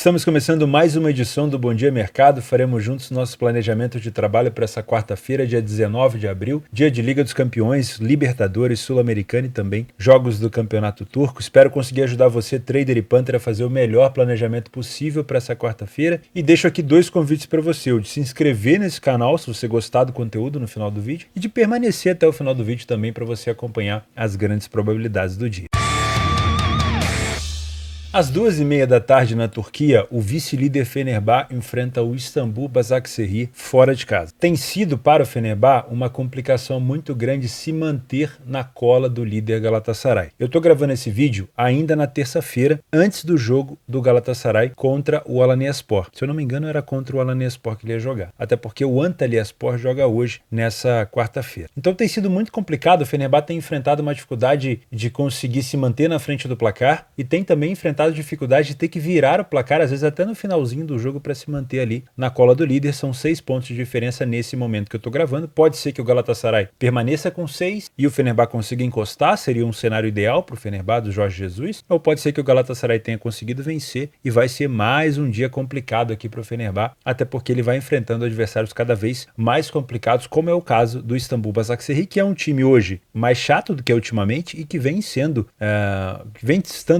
Estamos começando mais uma edição do Bom Dia Mercado. Faremos juntos nosso planejamento de trabalho para essa quarta-feira, dia 19 de abril, dia de Liga dos Campeões, Libertadores, Sul-Americana e também jogos do Campeonato Turco. Espero conseguir ajudar você, trader e punter, a fazer o melhor planejamento possível para essa quarta-feira. E deixo aqui dois convites para você: o de se inscrever nesse canal, se você gostar do conteúdo no final do vídeo, e de permanecer até o final do vídeo também para você acompanhar as grandes probabilidades do dia. Às 2h30 da tarde na Turquia, o vice-líder Fenerbahçe enfrenta o Istanbul Basaksehir fora de casa. Tem sido para o Fenerbahçe uma complicação muito grande se manter na cola do líder Galatasaray. Eu estou gravando esse vídeo ainda na terça-feira, antes do jogo do Galatasaray contra o Alanyaspor. Se eu não me engano, era contra o Alanyaspor que ele ia jogar. Até porque o Antalyaspor joga hoje, nessa quarta-feira. Então tem sido muito complicado. O Fenerbahçe tem enfrentado uma dificuldade de conseguir se manter na frente do placar e tem também enfrentado dificuldade de ter que virar o placar, às vezes até no finalzinho do jogo, para se manter ali na cola do líder. São 6 pontos de diferença nesse momento que eu estou gravando. Pode ser que o Galatasaray permaneça com 6 e o Fenerbahçe consiga encostar, seria um cenário ideal para o Fenerbahçe do Jorge Jesus, ou pode ser que o Galatasaray tenha conseguido vencer e vai ser mais um dia complicado aqui para o Fenerbahçe, até porque ele vai enfrentando adversários cada vez mais complicados, como é o caso do Istanbul Basaksehir, que é um time hoje mais chato do que ultimamente e que vem estando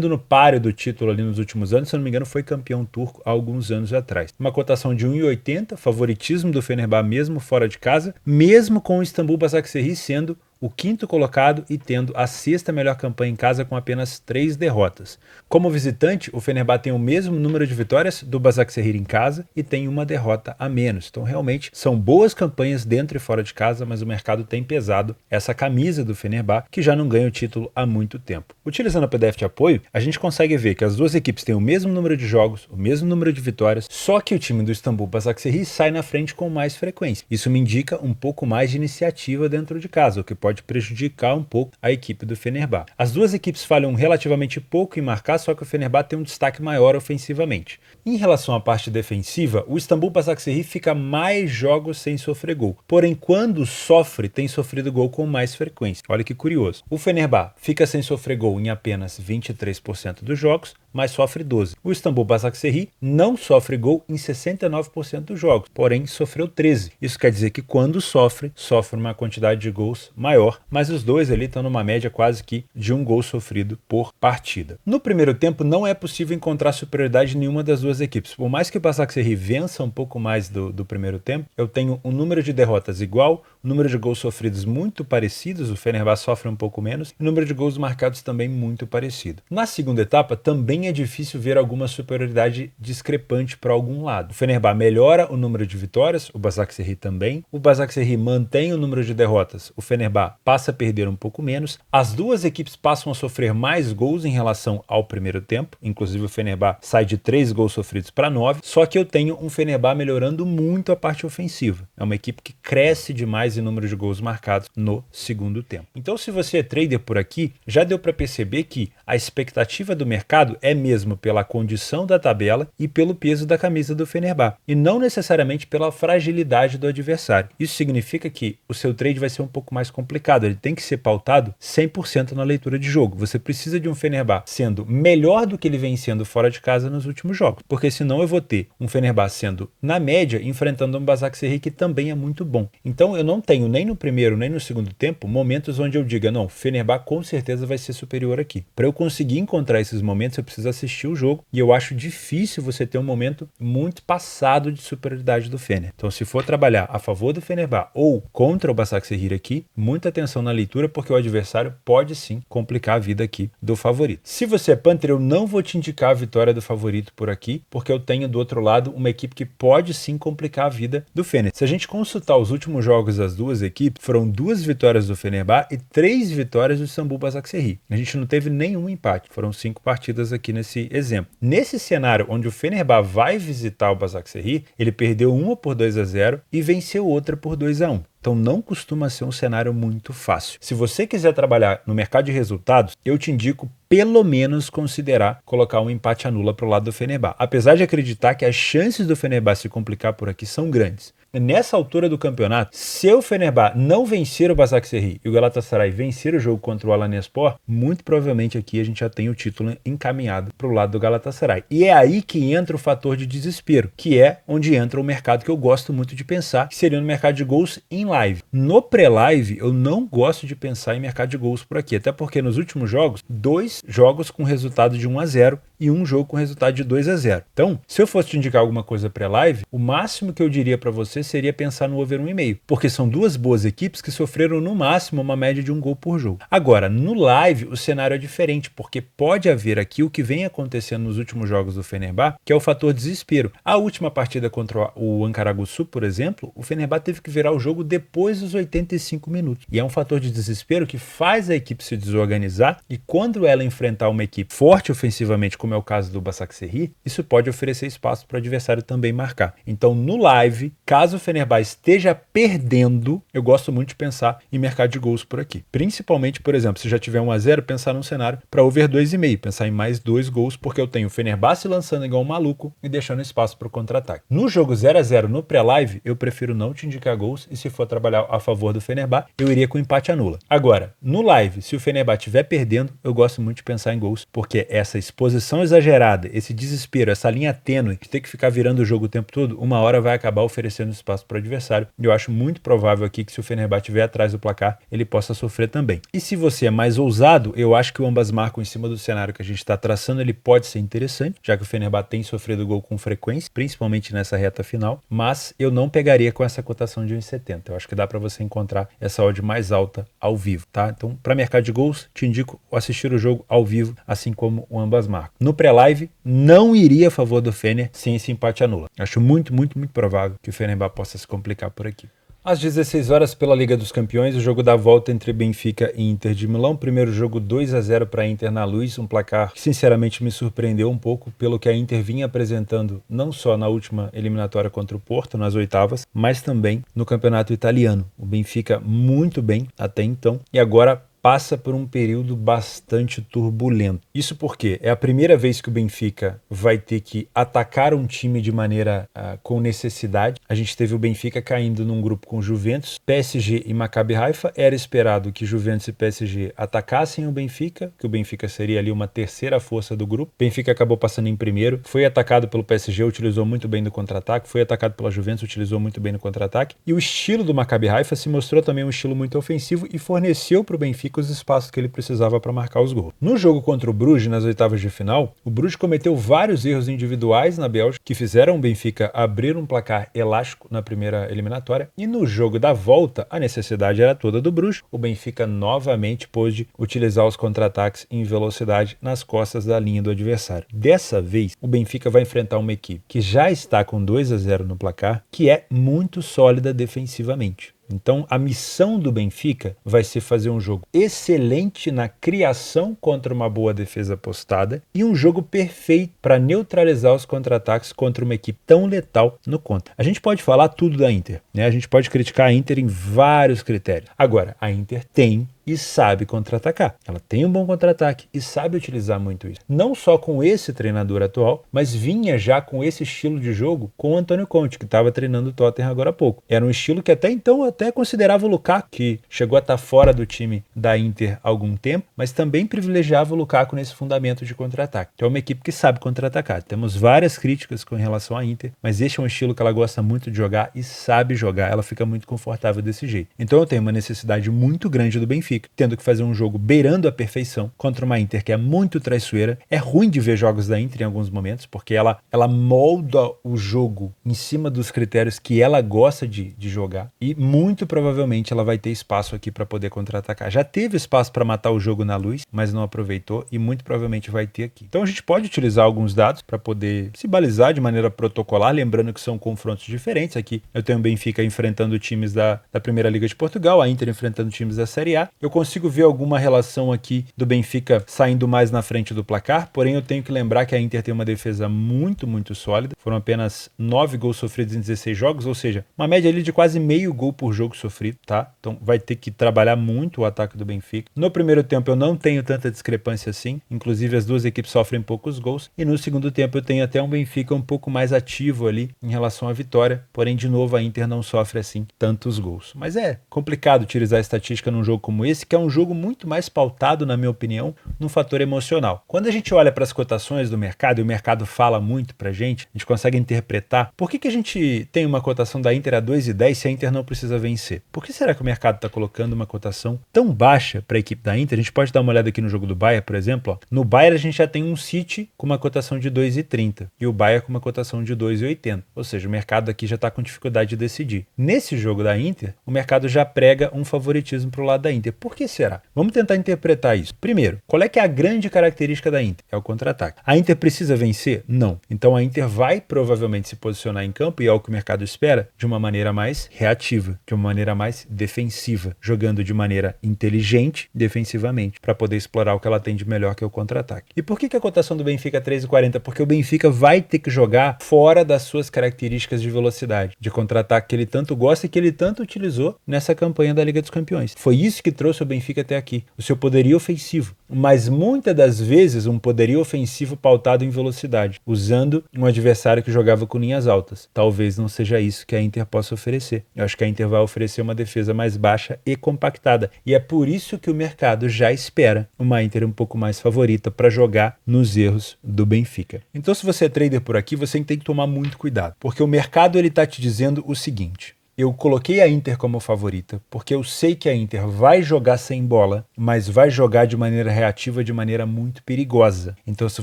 no páreo do título ali nos últimos anos. Se eu não me engano, foi campeão turco há alguns anos atrás. Uma cotação de 1,80, favoritismo do Fenerbahçe mesmo fora de casa, mesmo com o Istanbul Basaksehir sendo o quinto colocado e tendo a sexta melhor campanha em casa com apenas 3 derrotas. Como visitante, o Fenerbahçe tem o mesmo número de vitórias do Basaksehir em casa e tem uma derrota a menos. Então realmente são boas campanhas dentro e fora de casa, mas o mercado tem pesado essa camisa do Fenerbahçe, que já não ganha o título há muito tempo. Utilizando o PDF de apoio, a gente consegue ver que as duas equipes têm o mesmo número de jogos, o mesmo número de vitórias, só que o time do Istanbul Basaksehir sai na frente com mais frequência. Isso me indica um pouco mais de iniciativa dentro de casa, o que pode prejudicar um pouco a equipe do Fenerbahçe. As duas equipes falham relativamente pouco em marcar, só que o Fenerbahçe tem um destaque maior ofensivamente. Em relação à parte defensiva, o Istanbul Basaksehir fica mais jogos sem sofrer gol. Porém, quando sofre, tem sofrido gol com mais frequência. Olha que curioso. O Fenerbahçe fica sem sofrer gol em apenas 23% dos jogos, mas sofre 12%. O Istanbul Basaksehir não sofre gol em 69% dos jogos, porém sofreu 13%. Isso quer dizer que quando sofre uma quantidade de gols maior, mas os dois ali estão numa média quase que de um gol sofrido por partida. No primeiro tempo não é possível encontrar superioridade em nenhuma das duas equipes. Por mais que o Basaksehir vença um pouco mais do primeiro tempo, eu tenho um número de derrotas igual, um número de gols sofridos muito parecidos, o Fenerbahçe sofre um pouco menos, e o número de gols marcados também muito parecido. Na segunda etapa também é difícil ver alguma superioridade discrepante para algum lado. O Fenerbahçe melhora o número de vitórias, o Basaksehir também. O Basaksehir mantém o número de derrotas, o Fenerbahçe passa a perder um pouco menos. As duas equipes passam a sofrer mais gols em relação ao primeiro tempo, inclusive o Fenerbahçe sai de 3 gols sofridos para 9, só que eu tenho um Fenerbahçe melhorando muito a parte ofensiva. É uma equipe que cresce demais em número de gols marcados no segundo tempo. Então, se você é trader por aqui, já deu para perceber que a expectativa do mercado é mesmo pela condição da tabela e pelo peso da camisa do Fenerbahçe, e não necessariamente pela fragilidade do adversário. Isso significa que o seu trade vai ser um pouco mais complicado, ele tem que ser pautado 100% na leitura de jogo. Você precisa de um Fenerbahçe sendo melhor do que ele vem sendo fora de casa nos últimos jogos, porque senão eu vou ter um Fenerbahçe sendo, na média, enfrentando um Basaksehir que também é muito bom. Então eu não tenho nem no primeiro nem no segundo tempo momentos onde eu diga, não, Fenerbahçe com certeza vai ser superior aqui. Para eu conseguir encontrar esses momentos, eu preciso assistir o jogo, e eu acho difícil você ter um momento muito passado de superioridade do Fener. Então, se for trabalhar a favor do Fenerbahçe ou contra o Basaksehir aqui, muita atenção na leitura, porque o adversário pode sim complicar a vida aqui do favorito. Se você é punter, eu não vou te indicar a vitória do favorito por aqui, porque eu tenho do outro lado uma equipe que pode sim complicar a vida do Fener. Se a gente consultar os últimos jogos das duas equipes, foram 2 vitórias do Fenerbahçe e 3 vitórias do Istanbul Basaksehir. A gente não teve nenhum empate, foram 5 partidas aqui nesse exemplo. Nesse cenário onde o Fenerbahçe vai visitar o Basaksehir, ele perdeu uma por 2-0 e venceu outra por 2-1. Então não costuma ser um cenário muito fácil. Se você quiser trabalhar no mercado de resultados, eu te indico pelo menos considerar colocar um empate anula para o lado do Fenerbahçe. Apesar de acreditar que as chances do Fenerbahçe se complicar por aqui são grandes. nessa altura do campeonato, se o Fenerbahçe não vencer o Başakşehir e o Galatasaray vencer o jogo contra o Alanyaspor, muito provavelmente aqui a gente já tem o título encaminhado para o lado do Galatasaray. E é aí que entra o fator de desespero, que é onde entra o mercado que eu gosto muito de pensar, que seria no mercado de gols em live. No pré-live, eu não gosto de pensar em mercado de gols por aqui, até porque nos últimos jogos, 2 jogos com resultado de 1-0 e um jogo com resultado de 2-0. Então, se eu fosse te indicar alguma coisa pré-live, o máximo que eu diria para você seria pensar no over 1,5, porque são duas boas equipes que sofreram no máximo uma média de 1 gol por jogo. Agora, no live, o cenário é diferente, porque pode haver aqui o que vem acontecendo nos últimos jogos do Fenerbahçe, que é o fator desespero. A última partida contra o Ankaraguçu, por exemplo, o Fenerbahçe teve que virar o jogo depois dos 85 minutos. E é um fator de desespero que faz a equipe se desorganizar, e quando ela enfrentar uma equipe forte ofensivamente, como é o caso do Başakşehir, isso pode oferecer espaço para o adversário também marcar. Então, no live, caso o Fenerbahçe esteja perdendo, eu gosto muito de pensar em mercado de gols por aqui. Principalmente, por exemplo, se já tiver 1-0, pensar num cenário para over 2,5, pensar em mais 2 gols, porque eu tenho o Fenerbahçe lançando igual um maluco e deixando espaço para o contra-ataque. No jogo 0-0 no pré-live, eu prefiro não te indicar gols, e se for trabalhar a favor do Fenerbahçe, eu iria com empate anula. Agora, no live, se o Fenerbahçe estiver perdendo, eu gosto muito de pensar em gols, porque essa exposição exagerada, esse desespero, essa linha tênue de ter que ficar virando o jogo o tempo todo, uma hora vai acabar oferecendo espaço para o adversário. E eu acho muito provável aqui que, se o Fenerbahçe estiver atrás do placar, ele possa sofrer também. E se você é mais ousado, eu acho que o ambas marcam em cima do cenário que a gente está traçando, ele pode ser interessante, já que o Fenerbahçe tem sofrido gol com frequência, principalmente nessa reta final, mas eu não pegaria com essa cotação de 1,70. Eu acho que dá para você encontrar essa odd mais alta ao vivo, tá? Então, para mercado de gols, te indico assistir o jogo ao vivo, assim como o ambas marcam. No pré-live, não iria a favor do Fener sem esse empate anula. Acho muito provável que o Fenerbahçe possa se complicar por aqui. Às 16 horas, pela Liga dos Campeões, o jogo da volta entre Benfica e Inter de Milão. Primeiro jogo 2-0 para a Inter na Luz, um placar que sinceramente me surpreendeu um pouco pelo que a Inter vinha apresentando não só na última eliminatória contra o Porto, nas oitavas, mas também no campeonato italiano. O Benfica muito bem até então e agora passa por um período bastante turbulento. Isso porque é a primeira vez que o Benfica vai ter que atacar um time de maneira com necessidade. A gente teve o Benfica caindo num grupo com Juventus, PSG e Maccabi Haifa. Era esperado que Juventus e PSG atacassem o Benfica, que o Benfica seria ali uma terceira força do grupo. O Benfica acabou passando em primeiro, foi atacado pelo PSG, utilizou muito bem no contra-ataque, foi atacado pela Juventus, utilizou muito bem no contra-ataque. E o estilo do Maccabi Haifa se mostrou também um estilo muito ofensivo e forneceu para o Benfica os espaços que ele precisava para marcar os gols. No jogo contra o Bruges, nas oitavas de final, o Bruges cometeu vários erros individuais na Bélgica que fizeram o Benfica abrir um placar elástico na primeira eliminatória, e no jogo da volta a necessidade era toda do Bruges. O Benfica novamente pôde utilizar os contra-ataques em velocidade nas costas da linha do adversário. Dessa vez, o Benfica vai enfrentar uma equipe que já está com 2-0 no placar, que é muito sólida defensivamente. Então, a missão do Benfica vai ser fazer um jogo excelente na criação contra uma boa defesa postada e um jogo perfeito para neutralizar os contra-ataques contra uma equipe tão letal no contra. A gente pode falar tudo da Inter, né? A gente pode criticar a Inter em vários critérios. Agora, a Inter tem e sabe contra-atacar. Ela tem um bom contra-ataque e sabe utilizar muito isso. Não só com esse treinador atual, mas vinha já com esse estilo de jogo com o Antônio Conte, que estava treinando o Tottenham agora há pouco. Era um estilo que até então até considerava o Lukaku, que chegou a estar fora do time da Inter há algum tempo, mas também privilegiava o Lukaku nesse fundamento de contra-ataque. Então é uma equipe que sabe contra-atacar. Temos várias críticas com relação à Inter, mas este é um estilo que ela gosta muito de jogar e sabe jogar. Ela fica muito confortável desse jeito. Então eu tenho uma necessidade muito grande do Benfica, tendo que fazer um jogo beirando a perfeição contra uma Inter que é muito traiçoeira. É ruim de ver jogos da Inter em alguns momentos, porque ela molda o jogo em cima dos critérios que ela gosta de jogar, e muito provavelmente ela vai ter espaço aqui para poder contra-atacar. Já teve espaço para matar o jogo na Luz, mas não aproveitou, e muito provavelmente vai ter aqui. Então a gente pode utilizar alguns dados para poder se balizar de maneira protocolar, lembrando que são confrontos diferentes. Aqui eu tenho o Benfica enfrentando times da Primeira Liga de Portugal, a Inter enfrentando times da Série A. Eu consigo ver alguma relação aqui do Benfica saindo mais na frente do placar, porém eu tenho que lembrar que a Inter tem uma defesa muito, muito sólida. Foram apenas 9 gols sofridos em 16 jogos, ou seja, uma média ali de quase meio gol por jogo sofrido, tá? Então vai ter que trabalhar muito o ataque do Benfica. No primeiro tempo eu não tenho tanta discrepância assim, inclusive as duas equipes sofrem poucos gols, e no segundo tempo eu tenho até um Benfica um pouco mais ativo ali em relação à vitória, porém de novo a Inter não sofre assim tantos gols. Mas é complicado utilizar a estatística num jogo como esse, que é um jogo muito mais pautado, na minha opinião, num fator emocional. Quando a gente olha para as cotações do mercado, e o mercado fala muito pra gente, a gente consegue interpretar por que a gente tem uma cotação da Inter a 2,10 se a Inter não precisa vencer. Por que será que o mercado está colocando uma cotação tão baixa para a equipe da Inter? A gente pode dar uma olhada aqui no jogo do Bayern, por exemplo. Ó. No Bayern a gente já tem um City com uma cotação de 2,30 e o Bayern com uma cotação de 2,80. Ou seja, o mercado aqui já está com dificuldade de decidir. Nesse jogo da Inter, o mercado já prega um favoritismo para o lado da Inter. Por que será? Vamos tentar interpretar isso. Primeiro, qual é que é a grande característica da Inter? É o contra-ataque. A Inter precisa vencer? Não. Então a Inter vai provavelmente se posicionar em campo, e é o que o mercado espera, de uma maneira mais reativa, de uma maneira mais defensiva, jogando de maneira inteligente defensivamente, para poder explorar o que ela tem de melhor, que é o contra-ataque. E por que a cotação do Benfica é 3,40? Porque o Benfica vai ter que jogar fora das suas características de velocidade, de contra-ataque que ele tanto gosta e que ele tanto utilizou nessa campanha da Liga dos Campeões. Foi isso que trouxe o Benfica até aqui, o seu poderio ofensivo, mas muitas das vezes um poderio ofensivo pautado em velocidade, usando um adversário que jogava com linhas altas. Talvez não seja isso que a Inter possa oferecer. Eu acho que a Inter vai oferecer uma defesa mais baixa e compactada, e é por isso que o mercado já espera uma Inter um pouco mais favorita para jogar nos erros do Benfica. Então, se você é trader por aqui, você tem que tomar muito cuidado, porque o mercado ele está te dizendo o seguinte: eu coloquei a Inter como favorita porque eu sei que a Inter vai jogar sem bola, mas vai jogar de maneira reativa, de maneira muito perigosa. Então, se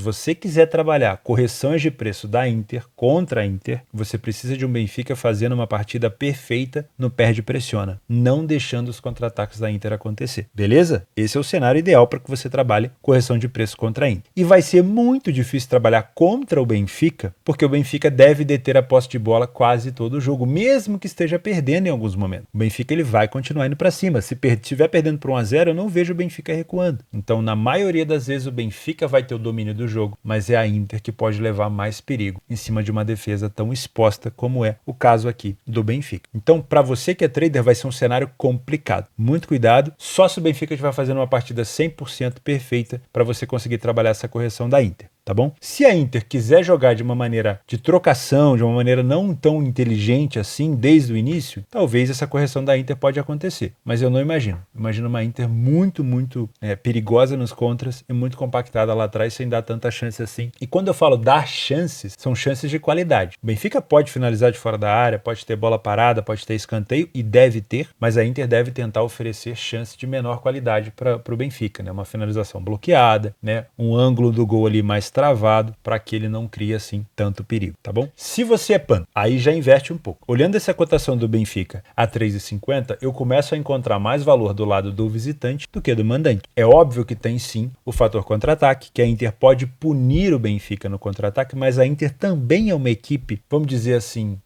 você quiser trabalhar correções de preço da Inter contra a Inter, você precisa de um Benfica fazendo uma partida perfeita no perde-pressiona, não deixando os contra-ataques da Inter acontecer. Beleza? Esse é o cenário ideal para que você trabalhe correção de preço contra a Inter. E vai ser muito difícil trabalhar contra o Benfica, porque o Benfica deve deter a posse de bola quase todo o jogo, mesmo que esteja perdendo em alguns momentos. O Benfica ele vai continuar indo para cima. Se estiver perdendo por 1-0, eu não vejo o Benfica recuando. Então, na maioria das vezes, o Benfica vai ter o domínio do jogo, mas é a Inter que pode levar mais perigo em cima de uma defesa tão exposta como é o caso aqui do Benfica. Então, para você que é trader, vai ser um cenário complicado. Muito cuidado. Só se o Benfica estiver fazendo uma partida 100% perfeita para você conseguir trabalhar essa correção da Inter. Tá bom? Se a Inter quiser jogar de uma maneira de trocação, de uma maneira não tão inteligente assim desde o início, talvez essa correção da Inter pode acontecer, mas eu não imagino. Imagino uma Inter muito perigosa nos contras e muito compactada lá atrás sem dar tanta chance assim. E quando eu falo dar chances, são chances de qualidade. O Benfica pode finalizar de fora da área, pode ter bola parada, pode ter escanteio e deve ter, mas a Inter deve tentar oferecer chance de menor qualidade para o Benfica, né? Uma finalização bloqueada, né? Um ângulo do gol ali mais travado para que ele não crie assim tanto perigo, tá bom? Se você é pan, aí já inverte um pouco. Olhando essa cotação do Benfica a 3,50, eu começo a encontrar mais valor do lado do visitante do que do mandante. É óbvio que tem sim o fator contra-ataque, que a Inter pode punir o Benfica no contra-ataque, mas a Inter também é uma equipe, vamos dizer assim,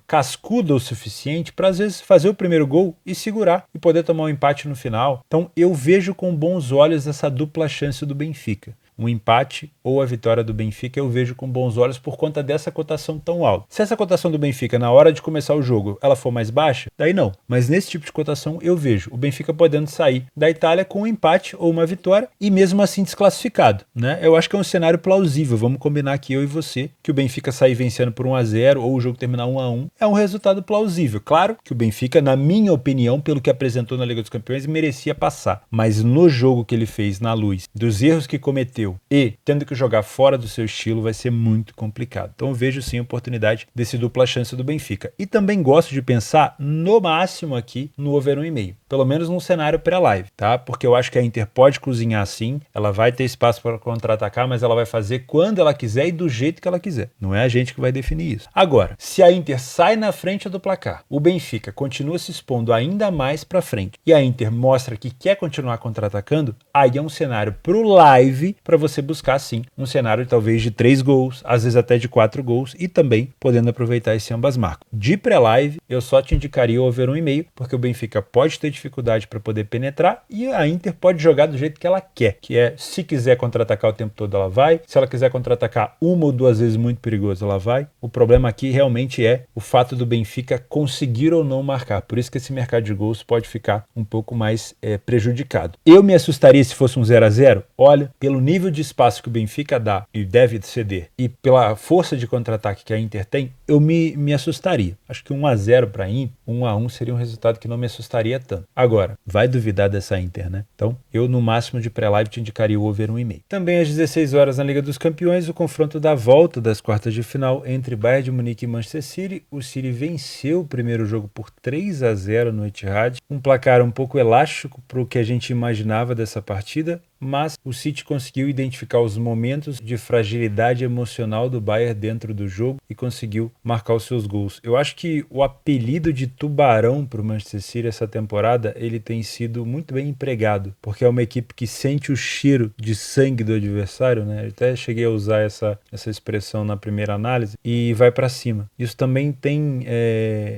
cascuda o suficiente para às vezes fazer o primeiro gol e segurar e poder tomar um empate no final. Então eu vejo com bons olhos essa dupla chance do Benfica. Um empate ou a vitória do Benfica eu vejo com bons olhos por conta dessa cotação tão alta. Se essa cotação do Benfica na hora de começar o jogo ela for mais baixa, daí não. Mas nesse tipo de cotação eu vejo o Benfica podendo sair da Itália com um empate ou uma vitória e mesmo assim desclassificado, né? Eu acho que é um cenário plausível. Vamos combinar aqui eu e você que o Benfica sair vencendo por 1-0 ou o jogo terminar 1-1 é um resultado plausível. Claro que o Benfica, na minha opinião, pelo que apresentou na Liga dos Campeões, merecia passar. Mas no jogo que ele fez na Luz, dos erros que cometeu e tendo que jogar fora do seu estilo, vai ser muito complicado. Então eu vejo sim a oportunidade desse dupla chance do Benfica. E também gosto de pensar no máximo aqui no over 1,5. Pelo menos num cenário pré-live, tá? Porque eu acho que a Inter pode cozinhar sim, ela vai ter espaço para contra-atacar, mas ela vai fazer quando ela quiser e do jeito que ela quiser. Não é a gente que vai definir isso. Agora, se a Inter sai na frente do placar, o Benfica continua se expondo ainda mais para frente e a Inter mostra que quer continuar contra-atacando, aí é um cenário pro live para você buscar sim um cenário talvez de 3 gols, às vezes até de 4 gols e também podendo aproveitar esse ambas marcas. De pré-live, eu só te indicaria o over 1,5, porque o Benfica pode ter dificuldade para poder penetrar e a Inter pode jogar do jeito que ela quer, que é, se quiser contra-atacar o tempo todo, ela vai. Se ela quiser contra-atacar uma ou duas vezes muito perigoso, ela vai. O problema aqui realmente é o fato do Benfica conseguir ou não marcar. Por isso que esse mercado de gols pode ficar um pouco mais prejudicado. Eu me assustaria se fosse um 0-0. Olha, pelo nível de espaço que o Benfica dá e deve ceder e pela força de contra-ataque que a Inter tem, eu me assustaria. Acho que 1-0 para a Inter, 1-1 seria um resultado que não me assustaria tanto. Agora, vai duvidar dessa Inter, né? Então, eu no máximo de pré-live te indicaria o over 1,5. Também às 16 horas na Liga dos Campeões, o confronto da volta das quartas de final entre Bayern de Munique e Manchester City. O City venceu o primeiro jogo por 3-0 no Etihad, um placar um pouco elástico para o que a gente imaginava dessa partida, mas o City conseguiu identificar os momentos de fragilidade emocional do Bayern dentro do jogo e conseguiu marcar os seus gols. Eu acho que o apelido de tubarão para o Manchester City essa temporada, ele tem sido muito bem empregado, porque é uma equipe que sente o cheiro de sangue do adversário, né? Eu até cheguei a usar essa expressão na primeira análise, e vai para cima. Isso também tem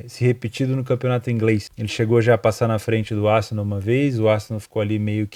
se repetido no campeonato inglês. Ele chegou já a passar na frente do Arsenal uma vez, o Arsenal ficou ali meio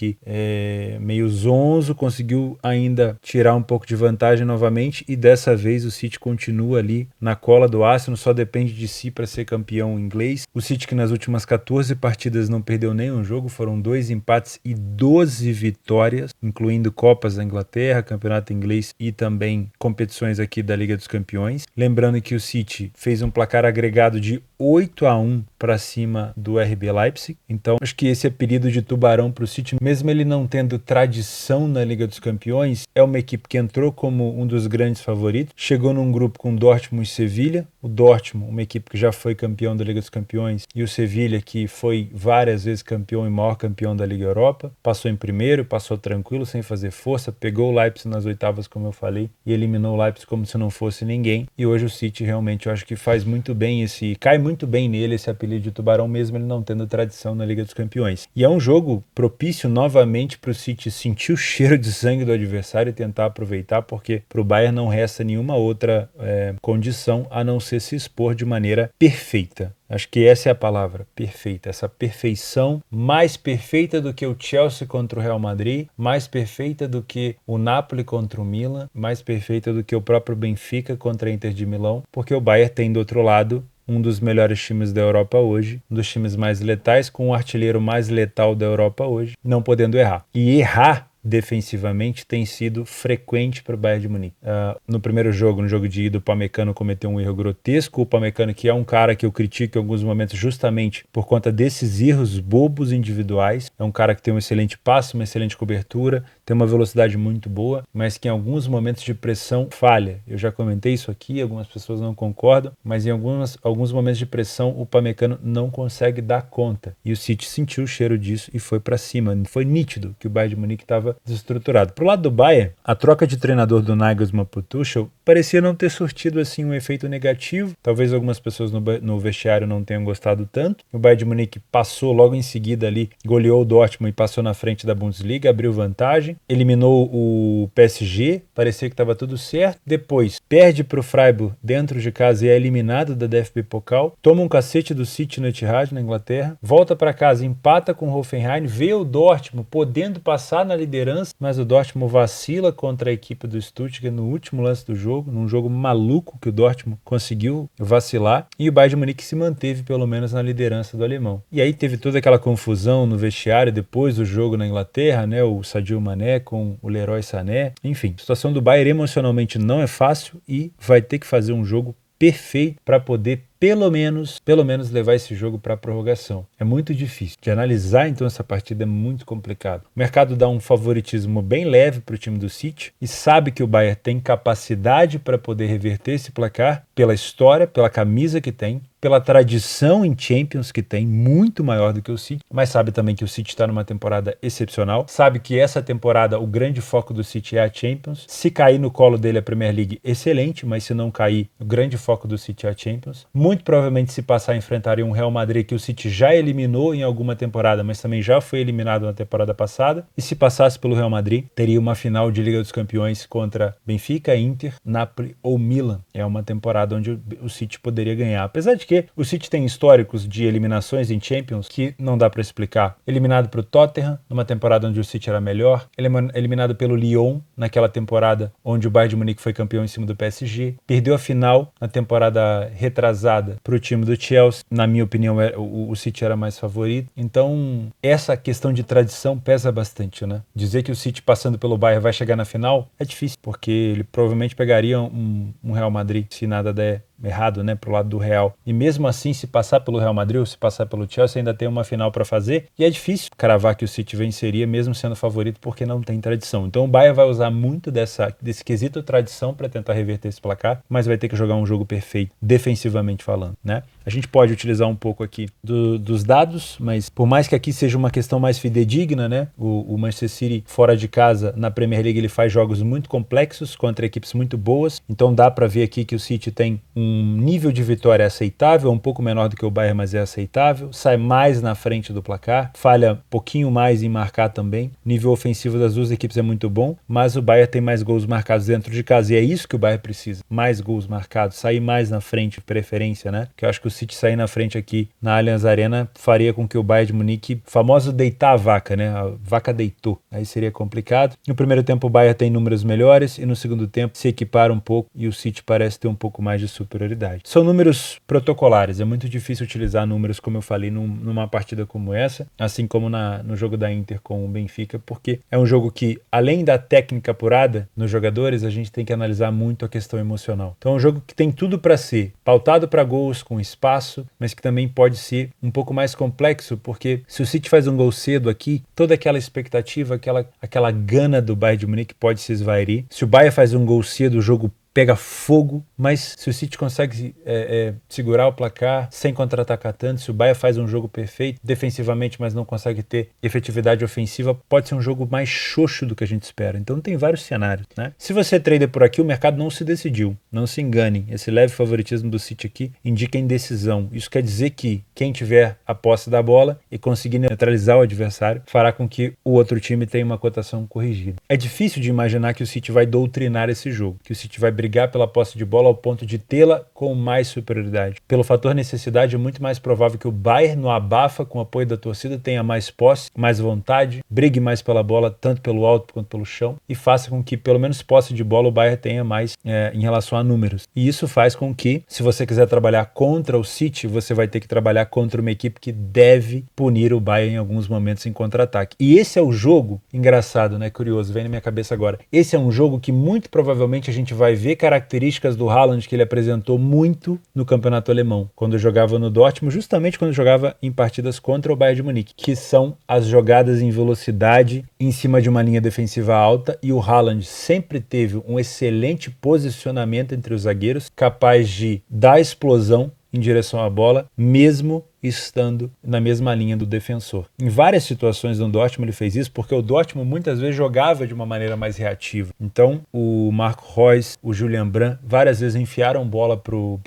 zonzo, conseguiu ainda tirar um pouco de vantagem novamente e dessa vez o City continua ali na cola do Arsenal, só depende de si para ser campeão inglês. O City que nas últimas 14 partidas não perdeu nenhum jogo, foram 2 empates e 12 vitórias, incluindo Copas da Inglaterra, Campeonato Inglês e também competições aqui da Liga dos Campeões. Lembrando que o City fez um placar agregado de 8-1 para cima do RB Leipzig, então acho que esse apelido de tubarão para o City, mesmo ele não tendo tradição na Liga dos Campeões, é uma equipe que entrou como um dos grandes favoritos, chegou num grupo com Dortmund e Sevilha, o Dortmund, uma equipe que já foi campeão da Liga dos Campeões, e o Sevilha, que foi várias vezes campeão e maior campeão da Liga Europa, passou em primeiro, passou tranquilo, sem fazer força, pegou o Leipzig nas oitavas, como eu falei, e eliminou o Leipzig como se não fosse ninguém, e hoje o City realmente eu acho que faz muito bem cai muito bem nele esse apelido de tubarão, mesmo ele não tendo tradição na Liga dos Campeões. E é um jogo propício novamente para o City sentir o cheiro de sangue do adversário e tentar aproveitar, porque para o Bayern não resta nenhuma outra condição a não ser se expor de maneira perfeita. Acho que essa é a palavra, perfeita. Essa perfeição, mais perfeita do que o Chelsea contra o Real Madrid, mais perfeita do que o Napoli contra o Milan, mais perfeita do que o próprio Benfica contra a Inter de Milão, porque o Bayern tem do outro lado um dos melhores times da Europa hoje, um dos times mais letais, com o artilheiro mais letal da Europa hoje, não podendo errar. E errar defensivamente tem sido frequente para o Bayern de Munique. No primeiro jogo, no jogo de ida, o Upamecano cometeu um erro grotesco. O Upamecano, que é um cara que eu critico em alguns momentos justamente por conta desses erros bobos individuais, é um cara que tem um excelente passe, uma excelente cobertura, tem uma velocidade muito boa, mas que em alguns momentos de pressão falha. Eu já comentei isso aqui, algumas pessoas não concordam, mas em alguns momentos de pressão o Upamecano não consegue dar conta. E o City sentiu o cheiro disso e foi para cima. Foi nítido que o Bayern de Munique estava desestruturado. Pro lado do Bayern, a troca de treinador do Nagelsmann pro Tuchel parecia não ter surtido assim um efeito negativo. Talvez algumas pessoas no vestiário não tenham gostado tanto. O Bayern de Munique passou logo em seguida ali, goleou o Dortmund e passou na frente da Bundesliga, abriu vantagem, eliminou o PSG, parecia que estava tudo certo. Depois perde pro Freiburg dentro de casa e é eliminado da DFB Pokal, toma um cacete do City no Etihad, na Inglaterra, volta para casa, empata com o Hoffenheim, vê o Dortmund podendo passar na liderança, mas o Dortmund vacila contra a equipe do Stuttgart no último lance do jogo, num jogo maluco que o Dortmund conseguiu vacilar, e o Bayern de Munique se manteve pelo menos na liderança do alemão. E aí teve toda aquela confusão no vestiário depois do jogo na Inglaterra, né, o Sadio Mané com o Leroy Sané, enfim, a situação do Bayern emocionalmente não é fácil e vai ter que fazer um jogo perfeito para poder pelo menos levar esse jogo para a prorrogação. É muito difícil. De analisar então essa partida é muito complicado. O mercado dá um favoritismo bem leve para o time do City e sabe que o Bayern tem capacidade para poder reverter esse placar pela história, pela camisa que tem, pela tradição em Champions que tem, muito maior do que o City, mas sabe também que o City está numa temporada excepcional, sabe que essa temporada o grande foco do City é a Champions. Se cair no colo dele a Premier League, excelente, mas se não cair, o grande foco do City é a Champions. Muito provavelmente, se passar, enfrentaria um Real Madrid que o City já eliminou em alguma temporada, mas também já foi eliminado na temporada passada. E se passasse pelo Real Madrid, teria uma final de Liga dos Campeões contra Benfica, Inter, Napoli ou Milan. É uma temporada onde o City poderia ganhar. Apesar de que o City tem históricos de eliminações em Champions que não dá para explicar. Eliminado para o Tottenham, numa temporada onde o City era melhor. Eliminado pelo Lyon, naquela temporada onde o Bayern de Munique foi campeão em cima do PSG. Perdeu a final na temporada retrasada para o time do Chelsea. Na minha opinião, o City era mais favorito. Então, essa questão de tradição pesa bastante, né? Dizer que o City passando pelo Bayern vai chegar na final é difícil, porque ele provavelmente pegaria um Real Madrid, se nada der errado, né, pro lado do Real. E mesmo assim, se passar pelo Real Madrid ou se passar pelo Chelsea, ainda tem uma final para fazer. E é difícil cravar que o City venceria, mesmo sendo favorito, porque não tem tradição. Então o Bayern vai usar muito desse quesito tradição para tentar reverter esse placar, mas vai ter que jogar um jogo perfeito, defensivamente falando, né? A gente pode utilizar um pouco aqui dos dados, mas por mais que aqui seja uma questão mais fidedigna, né? O Manchester City, fora de casa, na Premier League, ele faz jogos muito complexos contra equipes muito boas. Então dá para ver aqui que o City tem um nível de vitória aceitável, um pouco menor do que o Bayern, mas é aceitável. Sai mais na frente do placar, falha um pouquinho mais em marcar também. O nível ofensivo das duas equipes é muito bom, mas o Bayern tem mais gols marcados dentro de casa. E é isso que o Bayern precisa, mais gols marcados, sair mais na frente, preferência, né? Que eu acho que o City sair na frente aqui na Allianz Arena faria com que o Bayern de Munique, famoso deitar a vaca, né? A vaca deitou. Aí seria complicado. No primeiro tempo o Bayern tem números melhores e no segundo tempo se equipara um pouco e o City parece ter um pouco mais de superioridade. São números protocolares, é muito difícil utilizar números, como eu falei, numa partida como essa, assim como no jogo da Inter com o Benfica, porque é um jogo que, além da técnica apurada nos jogadores, a gente tem que analisar muito a questão emocional. Então é um jogo que tem tudo para ser pautado para gols, com espaço, mas que também pode ser um pouco mais complexo, porque se o City faz um gol cedo aqui, toda aquela expectativa, aquela gana do Bayern de Munique pode se esvairir. Se o Bayern faz um gol cedo, o jogo pega fogo, mas se o City consegue segurar o placar sem contra-atacar tanto, se o Bayern faz um jogo perfeito defensivamente, mas não consegue ter efetividade ofensiva, pode ser um jogo mais xoxo do que a gente espera. Então tem vários cenários, né? Se você trader por aqui, o mercado não se decidiu. Não se enganem. Esse leve favoritismo do City aqui indica indecisão. Isso quer dizer que quem tiver a posse da bola e conseguir neutralizar o adversário fará com que o outro time tenha uma cotação corrigida. É difícil de imaginar que o City vai doutrinar esse jogo, que o City vai brigar pela posse de bola ao ponto de tê-la com mais superioridade. Pelo fator necessidade, é muito mais provável que o Bayern, no abafa, com o apoio da torcida, tenha mais posse, mais vontade, brigue mais pela bola, tanto pelo alto quanto pelo chão, e faça com que, pelo menos posse de bola, o Bayern tenha mais em relação a números. E isso faz com que, se você quiser trabalhar contra o City, você vai ter que trabalhar contra uma equipe que deve punir o Bayern em alguns momentos em contra-ataque. E esse é o jogo, engraçado, né? Curioso, vem na minha cabeça agora. Esse é um jogo que muito provavelmente a gente vai ver características do Haaland que ele apresentou muito no campeonato alemão, quando jogava no Dortmund, justamente quando jogava em partidas contra o Bayern de Munique, que são as jogadas em velocidade em cima de uma linha defensiva alta, e o Haaland sempre teve um excelente posicionamento entre os zagueiros, capaz de dar explosão em direção à bola, mesmo estando na mesma linha do defensor. Em várias situações no Dortmund ele fez isso, porque o Dortmund muitas vezes jogava de uma maneira mais reativa. Então o Marco Reus, o Julian Brandt, várias vezes enfiaram bola pro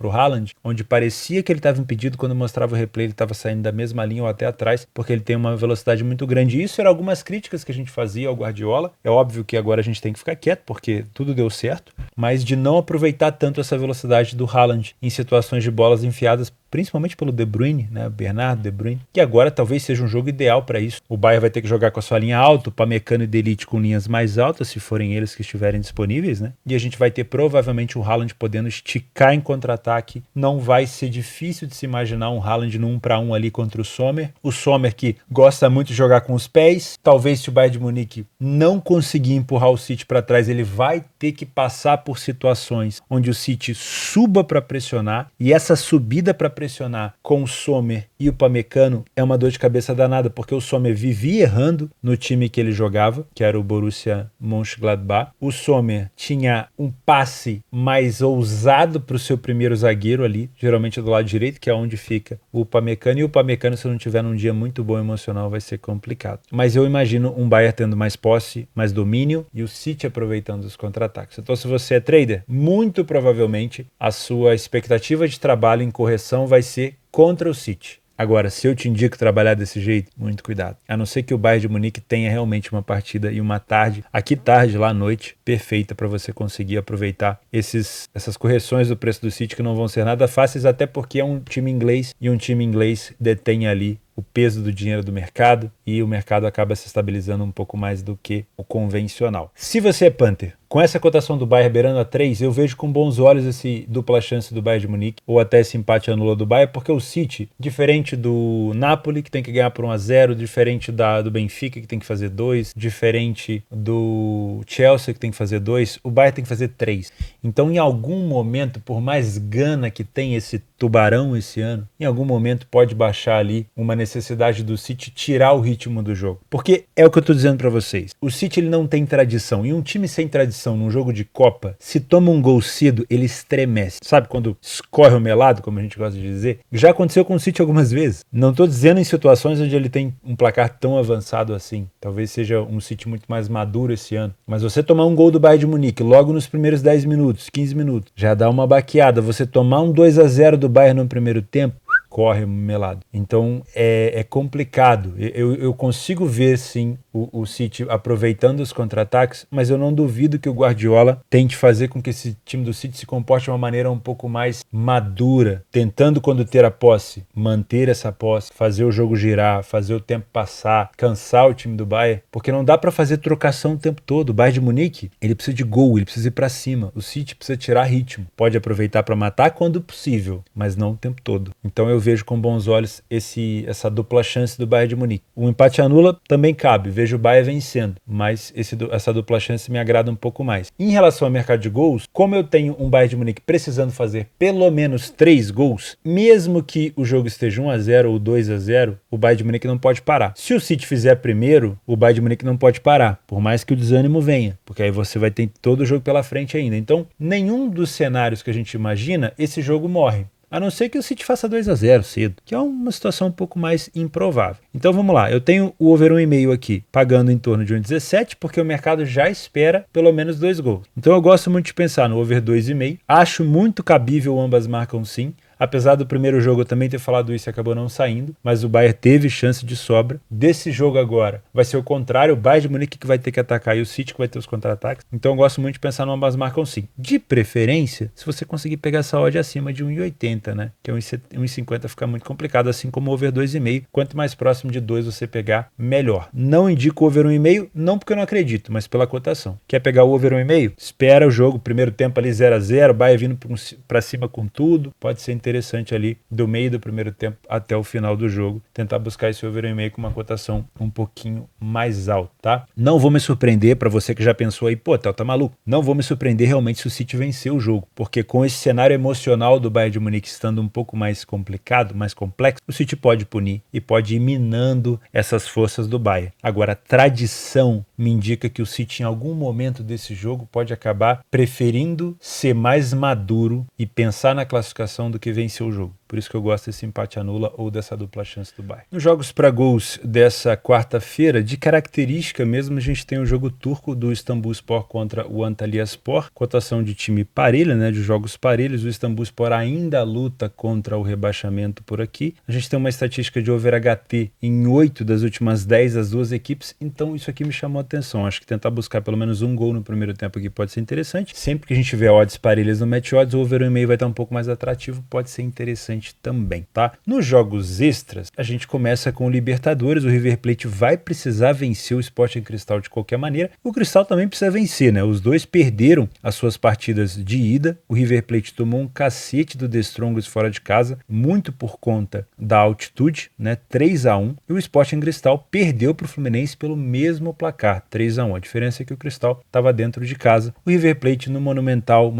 Haaland, onde parecia que ele estava impedido, quando mostrava o replay ele estava saindo da mesma linha ou até atrás, porque ele tem uma velocidade muito grande. E isso eram algumas críticas que a gente fazia ao Guardiola. É óbvio que agora a gente tem que ficar quieto, porque tudo deu certo, mas de não aproveitar tanto essa velocidade do Haaland em situações de bolas enfiadas, principalmente pelo De Bruyne, né, Bernardo De Bruyne, que agora talvez seja um jogo ideal para isso. O Bayern vai ter que jogar com a sua linha alta, o Upamecano e De Ligt com linhas mais altas, se forem eles que estiverem disponíveis, né? E a gente vai ter provavelmente o Haaland podendo esticar em contra-ataque. Não vai ser difícil de se imaginar um Haaland no 1 para 1 ali contra o Sommer. O Sommer que gosta muito de jogar com os pés. Talvez se o Bayern de Munique não conseguir empurrar o City para trás, ele vai ter que passar por situações onde o City suba para pressionar, e essa subida para pressionar com o Sommer e o Upamecano é uma dor de cabeça danada, porque o Sommer vivia errando no time que ele jogava, que era o Borussia Mönchengladbach. O Sommer tinha um passe mais ousado para o seu primeiro zagueiro ali, geralmente do lado direito, que é onde fica o Upamecano, e o Upamecano, se não tiver num dia muito bom emocional, vai ser complicado. Mas eu imagino um Bayern tendo mais posse, mais domínio, e o City aproveitando os contra-ataques. Então, se você é trader, muito provavelmente a sua expectativa de trabalho em correção vai ser contra o City. Agora, se eu te indico trabalhar desse jeito, muito cuidado. A não ser que o Bayern de Munique tenha realmente uma partida e uma tarde, aqui tarde, lá à noite, perfeita para você conseguir aproveitar essas correções do preço do City, que não vão ser nada fáceis, até porque é um time inglês, e um time inglês detém ali o peso do dinheiro do mercado, e o mercado acaba se estabilizando um pouco mais do que o convencional. Se você é Panther, com essa cotação do Bayern beirando a 3, eu vejo com bons olhos esse dupla chance do Bayern de Munique, ou até esse empate anula do Bayern, porque o City, diferente do Napoli, que tem que ganhar por 1-0, diferente do Benfica, que tem que fazer 2, diferente do Chelsea, que tem que fazer 2, o Bayern tem que fazer 3. Então, em algum momento, por mais gana que tem esse tubarão esse ano, em algum momento pode baixar ali uma necessidade do City tirar o ritmo do jogo. Porque é o que eu tô dizendo pra vocês. O City ele não tem tradição. E um time sem tradição num jogo de Copa, se toma um gol cedo, ele estremece. Sabe quando escorre o melado, como a gente gosta de dizer? Já aconteceu com o City algumas vezes. Não tô dizendo em situações onde ele tem um placar tão avançado assim. Talvez seja um City muito mais maduro esse ano. Mas você tomar um gol do Bayern de Munique logo nos primeiros 10 minutos, 15 minutos, já dá uma baqueada. Você tomar um 2-0 do Bayern no primeiro tempo, corre melado. Então é complicado. Eu consigo ver sim o City aproveitando os contra-ataques, mas eu não duvido que o Guardiola tente fazer com que esse time do City se comporte de uma maneira um pouco mais madura, tentando, quando ter a posse, manter essa posse, fazer o jogo girar, fazer o tempo passar, cansar o time do Bayern, porque não dá para fazer trocação o tempo todo. O Bayern de Munique, ele precisa de gol, ele precisa ir para cima. O City precisa tirar ritmo. Pode aproveitar para matar quando possível, mas não o tempo todo. Então eu vejo com bons olhos essa dupla chance do Bayern de Munique. O empate anula também cabe, vejo o Bayern vencendo, mas essa dupla chance me agrada um pouco mais. Em relação ao mercado de gols, como eu tenho um Bayern de Munique precisando fazer pelo menos 3 gols, mesmo que o jogo esteja 1-0 ou 2-0, o Bayern de Munique não pode parar. Se o City fizer primeiro, o Bayern de Munique não pode parar, por mais que o desânimo venha, porque aí você vai ter todo o jogo pela frente ainda. Então, nenhum dos cenários que a gente imagina, esse jogo morre. A não ser que o City faça 2-0 cedo, que é uma situação um pouco mais improvável. Então vamos lá, eu tenho o over 1,5 aqui, pagando em torno de 1,17, porque o mercado já espera pelo menos 2 gols. Então eu gosto muito de pensar no over 2,5, acho muito cabível, ambas marcam sim. Apesar do primeiro jogo eu também ter falado isso e acabou não saindo, mas o Bayern teve chance de sobra. Desse jogo agora vai ser o contrário, o Bayern de Munique que vai ter que atacar e o City que vai ter os contra-ataques. Então eu gosto muito de pensar no ambas marcam sim. De preferência, se você conseguir pegar essa odd acima de 1,80, né? Que 1,50 fica muito complicado, assim como o over 2,5. Quanto mais próximo de 2 você pegar, melhor. Não indico o over 1,5, não porque eu não acredito, mas pela cotação. Quer pegar o over 1,5? Espera o jogo, primeiro tempo ali 0-0, Bayern vindo pra cima com tudo, pode ser interessante ali do meio do primeiro tempo até o final do jogo, tentar buscar esse over 1,5 com uma cotação um pouquinho mais alta, tá? Não vou me surpreender, para você que já pensou aí, pô, tá maluco? Não vou me surpreender realmente se o City vencer o jogo, porque com esse cenário emocional do Bayern de Munique estando um pouco mais complicado, mais complexo, o City pode punir e pode ir minando essas forças do Bayern. Agora, a tradição me indica que o City em algum momento desse jogo pode acabar preferindo ser mais maduro e pensar na classificação do que vencer o jogo. Por isso que eu gosto desse empate anula ou dessa dupla chance do Bayern. Nos jogos para gols dessa quarta-feira, de característica mesmo, a gente tem o jogo turco do Istanbulspor contra o Antalyaspor, cotação de time parelha, né, de jogos parelhos. O Istanbulspor ainda luta contra o rebaixamento por aqui. A gente tem uma estatística de over HT em 8 das últimas 10 das duas equipes, então isso aqui me chamou a atenção. Acho que tentar buscar pelo menos um gol no primeiro tempo aqui pode ser interessante. Sempre que a gente vê odds parelhas no match odds, o over 1,5 vai estar um pouco mais atrativo, pode ser interessante interessante também, tá? Nos jogos extras, a gente começa com o Libertadores. O River Plate vai precisar vencer o Sporting Cristal de qualquer maneira. O Cristal também precisa vencer, né? Os dois perderam as suas partidas de ida. O River Plate tomou um cacete do The Strongest fora de casa, muito por conta da altitude, né? 3-1. E o Sporting Cristal perdeu para o Fluminense pelo mesmo placar, 3-1. A diferença é que o Cristal estava dentro de casa. O River Plate no Monumental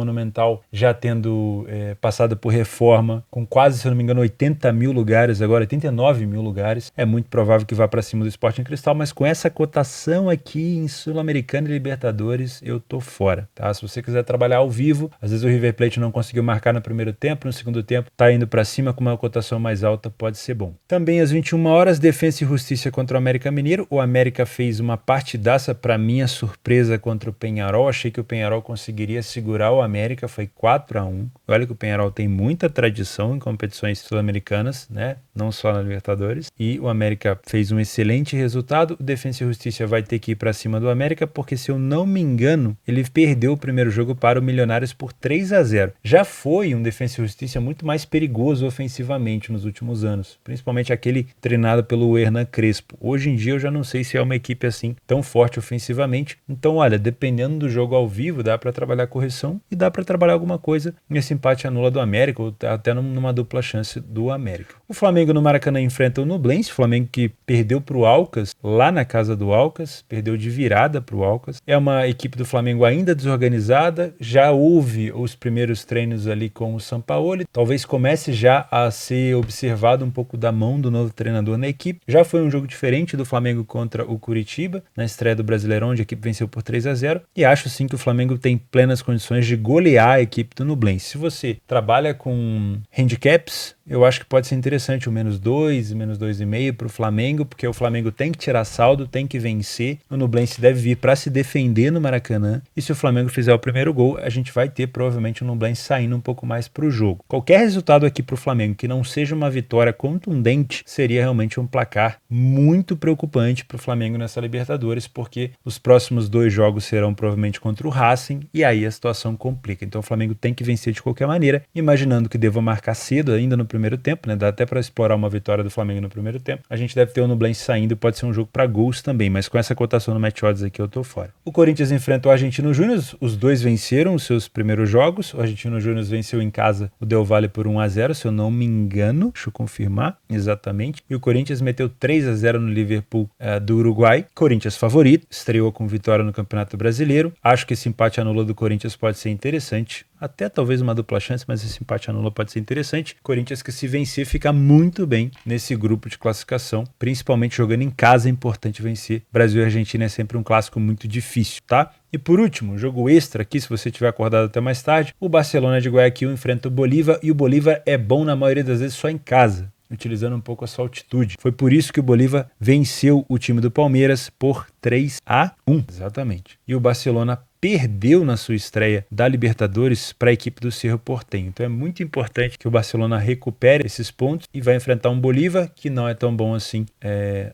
já tendo passado por reforma, com quase, se eu não me engano, 80 mil lugares, agora 89 mil lugares. É muito provável que vá para cima do Sporting Cristal, mas com essa cotação aqui em Sul-Americana e Libertadores, eu tô fora, tá? Se você quiser trabalhar ao vivo, às vezes o River Plate não conseguiu marcar no primeiro tempo, no segundo tempo tá indo para cima com uma cotação mais alta, pode ser bom. Também às 21 horas, Defensa e Justiça contra o América Mineiro. O América fez uma partidaça, para minha surpresa, contra o Peñarol. Achei que o Peñarol conseguiria segurar o América, foi 4-1. Olha que o Peñarol tem muita tradição em competições sul-americanas, né? Não só na Libertadores. E o América fez um excelente resultado. O Defensa e Justiça vai ter que ir para cima do América, porque, se eu não me engano, ele perdeu o primeiro jogo para o Milionários por 3-0. Já foi um Defensa e Justiça muito mais perigoso ofensivamente nos últimos anos, principalmente aquele treinado pelo Hernan Crespo. Hoje em dia eu já não sei se é uma equipe assim tão forte ofensivamente. Então, olha, dependendo do jogo ao vivo, dá para trabalhar correção e dá para trabalhar alguma coisa nesse empate anula do América, ou até numa dupla chance do América. O Flamengo no Maracanã enfrenta o Nublense. O Flamengo que perdeu para o Alcas, lá na casa do Alcas, perdeu de virada para o Alcas. É uma equipe do Flamengo ainda desorganizada, já houve os primeiros treinos ali com o Sampaoli, talvez comece já a ser observado um pouco da mão do novo treinador na equipe. Já foi um jogo diferente do Flamengo contra o Curitiba, na estreia do Brasileirão, onde a equipe venceu por 3-0, e acho sim que o Flamengo tem plenas condições de golear a equipe do Nublense. Se você trabalha com handicaps, eu acho que pode ser interessante o -2 e -2,5 para o Flamengo, porque o Flamengo tem que tirar saldo, tem que vencer. O Nublense deve vir para se defender no Maracanã, e se o Flamengo fizer o primeiro gol, a gente vai ter provavelmente o Nublense saindo um pouco mais para o jogo. Qualquer resultado aqui para o Flamengo que não seja uma vitória contundente seria realmente um placar muito preocupante para o Flamengo nessa Libertadores, porque os próximos 2 jogos serão provavelmente contra o Racing, e aí a situação complica. Então o Flamengo tem que vencer de qualquer maneira, imaginando que deva marcar cedo ainda no primeiro tempo, né? Dá até para explorar uma vitória do Flamengo no primeiro tempo. A gente deve ter o Nublense saindo, pode ser um jogo para gols também, mas com essa cotação no Match Odds aqui eu tô fora. O Corinthians enfrenta o Argentino Júnior. Os dois venceram os seus primeiros jogos. O Argentino Júnior venceu em casa o Del Valle por 1-0, se eu não me engano, deixa eu confirmar exatamente, e o Corinthians meteu 3-0 no Liverpool do Uruguai. Corinthians favorito, estreou com vitória no Campeonato Brasileiro. Acho que esse empate anula do Corinthians pode ser interessante, até talvez uma dupla chance, mas esse empate anula pode ser interessante. Corinthians que, se vencer, fica muito bem nesse grupo de classificação, principalmente jogando em casa. É importante vencer. Brasil e Argentina é sempre um clássico muito difícil, tá? E por último, jogo extra aqui, se você tiver acordado até mais tarde, o Barcelona de Guayaquil enfrenta o Bolívar, e o Bolívar é bom na maioria das vezes só em casa, utilizando um pouco a sua altitude. Foi por isso que o Bolívar venceu o time do Palmeiras por 3-1, exatamente. E o Barcelona perdeu na sua estreia da Libertadores para a equipe do Cerro Porteño. Então é muito importante que o Barcelona recupere esses pontos e vai enfrentar um Bolívar que não é tão bom assim,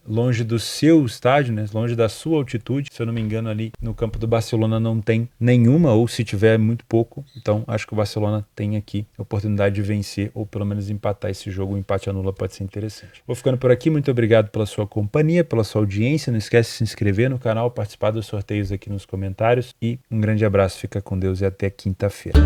longe do seu estádio, né? Longe da sua altitude. Se eu não me engano, ali no campo do Barcelona não tem nenhuma, ou se tiver, muito pouco. Então acho que o Barcelona tem aqui a oportunidade de vencer, ou pelo menos empatar esse jogo. O empate anula pode ser interessante. Vou ficando por aqui. Muito obrigado pela sua companhia, pela sua audiência. Não esquece de se inscrever no canal, participar dos sorteios aqui nos comentários, e um grande abraço, fica com Deus e até quinta-feira.